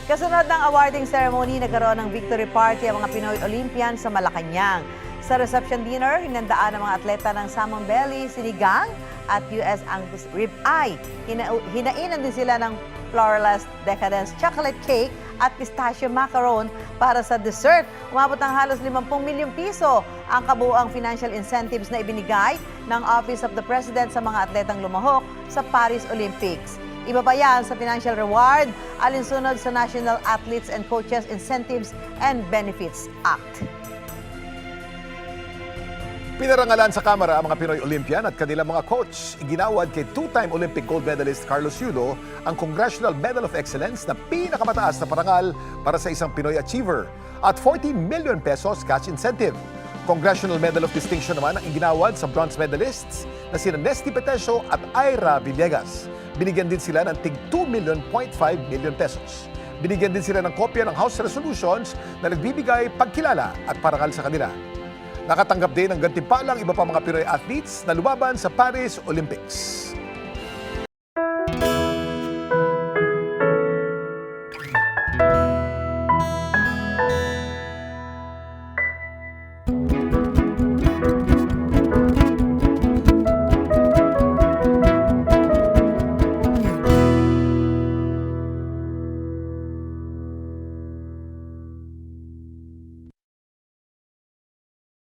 Kasunod ng awarding ceremony, nagkaroon ng victory party ang mga Pinoy Olympian sa Malacanang. Sa reception dinner, hinandaan ang mga atleta ng salmon belly, sinigang at US Angus rib eye. Hinainan din sila ng Floralist Decadence chocolate cake at pistachio macaron para sa dessert. Umabot ng halos 50 milyong piso ang kabuuang financial incentives na ibinigay ng Office of the President sa mga atletang lumahok sa Paris Olympics. Iba pa yan sa financial reward, alinsunod sa National Athletes and Coaches Incentives and Benefits Act. Pinarangalan sa Kamara ang mga Pinoy Olympian at kanilang mga coach. Iginawad kay two-time Olympic gold medalist Carlos Yulo ang Congressional Medal of Excellence na pinakamataas na parangal para sa isang Pinoy achiever at 40 million pesos cash incentive. Congressional Medal of Distinction naman ang iginawad sa bronze medalists na sina Nesty Petesio at Ira Villegas. Binigyan din sila ng tig 2.5 million pesos. Binigyan din sila ng kopya ng House Resolutions na nagbibigay pagkilala at parangal sa kanila. Nakatanggap din ng gantimpalang iba pa mga Pinoy athletes na lumaban sa Paris Olympics.